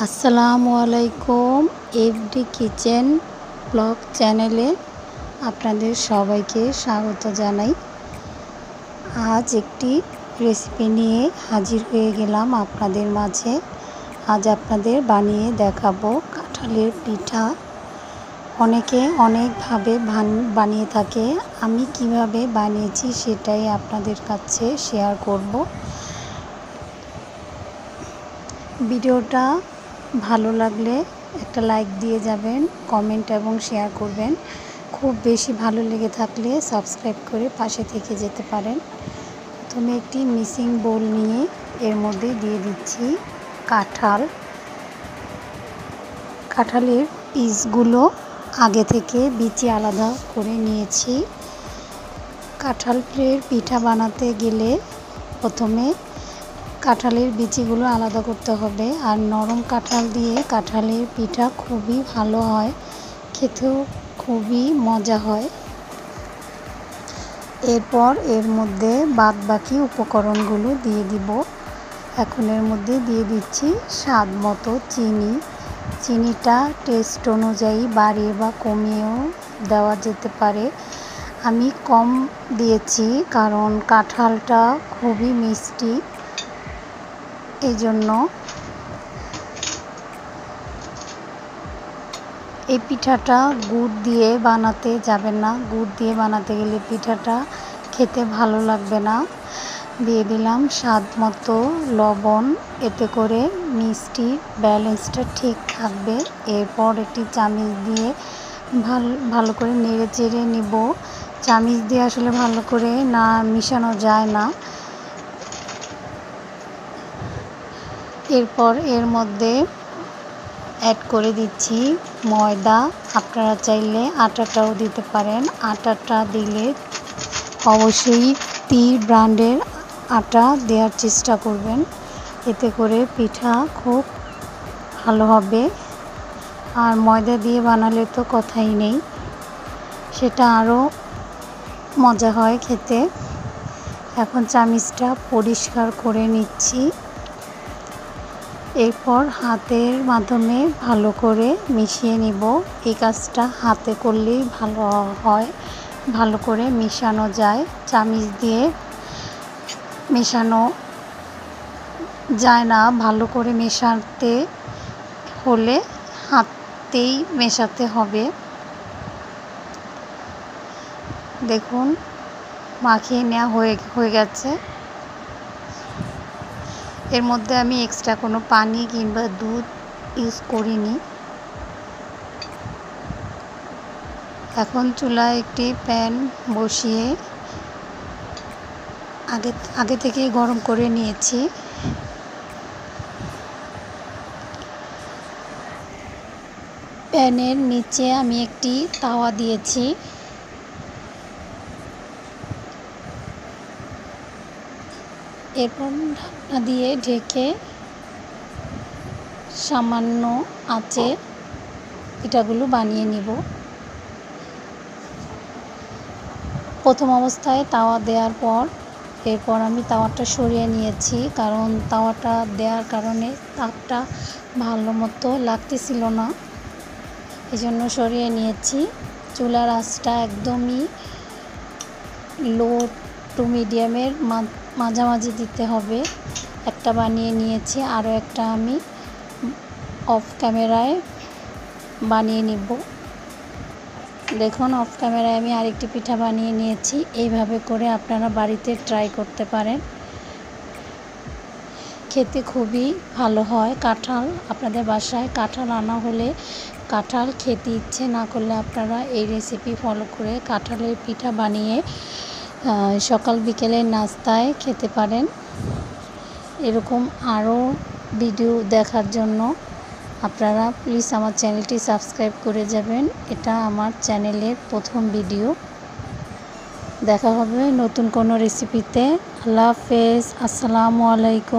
আসসালামু আলাইকুম। FD kitchen blog চ্যানেলে আপনাদের সবাইকে স্বাগত জানাই। আজ একটি রেসিপি নিয়ে হাজির হয়ে গেলাম আপনাদের মাঝে। আজ আপনাদের বানিয়ে দেখাবো কাঁঠালের পিঠা। অনেকে অনেকভাবে বানিয়ে থাকে, আমি কিভাবে বানিয়েছি সেটাই আপনাদের কাছে শেয়ার করব। ভিডিওটা ভালো লাগলে একটা লাইক দিয়ে যাবেন, কমেন্ট এবং শেয়ার করবেন। খুব বেশি ভালো লেগে থাকলে সাবস্ক্রাইব করে পাশে থেকে যেতে পারেন। প্রথমে একটি মিক্সিং বোল নিয়ে এর মধ্যে দিয়ে দিচ্ছি কাঁঠালের পিসগুলো আগে থেকে বিচি আলাদা করে নিয়েছি। কাঁঠালের পিঠা বানাতে গেলে প্রথমে কাঁঠালের বিচিগুলো আলাদা করতে হবে। আর নরম কাঁঠাল দিয়ে কাঁঠালের পিঠা খুবই ভালো হয়, খেতেও খুবই মজা হয়। এরপর এর মধ্যে বাদবাকি উপকরণগুলো দিয়ে দিব। এখন এর মধ্যে দিয়ে দিচ্ছি স্বাদ মতো চিনি। চিনিটা টেস্ট অনুযায়ী বাড়িয়ে বা কমিয়েও দেওয়া যেতে পারে। আমি কম দিয়েছি কারণ কাঁঠালটা খুবই মিষ্টি, এই জন্য। এই পিঠাটা গুড় দিয়ে বানাতে যাবেন না, গুড় দিয়ে বানাতে গেলে পিঠাটা খেতে ভালো লাগবে না। দিয়ে দিলাম স্বাদ মতো লবণ, এতে করে মিষ্টির ব্যালেন্সটা ঠিক থাকবে। এরপর একটি চামচ দিয়ে ভালো করে নেড়ে চেড়ে নিব। চামচ দিয়ে আসলে ভালো করে না মিশানো যায় না। এরপর এর মধ্যে অ্যাড করে দিচ্ছি ময়দা। আপনারা চাইলে আটাটাও দিতে পারেন। আটাটা দিলে অবশ্যই তীর ব্র্যান্ডের আটা দেওয়ার চেষ্টা করবেন, এতে করে পিঠা খুব ভালো হবে। আর ময়দা দিয়ে বানালে তো কথাই নেই, সেটা আরও মজা হয় খেতে। এখন চামচটা পরিষ্কার করে নিচ্ছি। এরপর হাতের মাধ্যমে ভালো করে মিশিয়ে নিব। এই কাজটা হাতে করলেই ভালো হয়, ভালো করে মিশানো যায়। চামচ দিয়ে মেশানো যায় না, ভালো করে মেশাতে হলে হাতেই মেশাতে হবে। দেখুন মাখিয়ে নেওয়া হয়ে গেছে। এর মধ্যে আমি এক্সট্রা কোনো পানি কিংবা দুধ ইউজ করিনি। এখন চুলায় একটি প্যান বসিয়ে আগে থেকেই গরম করে নিয়েছি। প্যানের নিচে আমি একটি তাওয়া দিয়েছি। এরপর ঢাকনা দিয়ে ঢেকে সামান্য আঁচে পিঠাগুলো বানিয়ে নিব। প্রথম অবস্থায় তাওয়া দেওয়ার পর এরপর আমি তাওয়াটা সরিয়ে নিয়েছি, কারণ তাওয়াটা দেওয়ার কারণে তাপটা ভালো মতো লাগতেছিল না, এই জন্য সরিয়ে নিয়েছি। চুলার আঁচটা একদমই লো টু মিডিয়ামের মাঝামাঝি দিতে হবে। একটা বানিয়ে নিয়েছি, আরও একটা আমি অফ ক্যামেরায় বানিয়ে নিব। দেখুন অফ ক্যামেরায় আমি আরেকটি পিঠা বানিয়ে নিয়েছি। এইভাবে করে আপনারা বাড়িতে ট্রাই করতে পারেন, খেতে খুবই ভালো হয়। কাঁঠাল আপনাদের বাসায় কাঁঠাল আনা হলে, কাঁঠাল খেতে ইচ্ছে না করলে আপনারা এই রেসিপি ফলো করে কাঁঠালের পিঠা বানিয়ে সকাল বিকেলের নাস্তায় খেতে পারেন। এরকম আরও ভিডিও দেখার জন্য আপনারা প্লিজ আমার চ্যানেলটি সাবস্ক্রাইব করে যাবেন। এটা আমার চ্যানেলের প্রথম ভিডিও। দেখা হবে নতুন কোনো রেসিপিতে। আল্লাহ হাফেজ, আসসালামু আলাইকুম।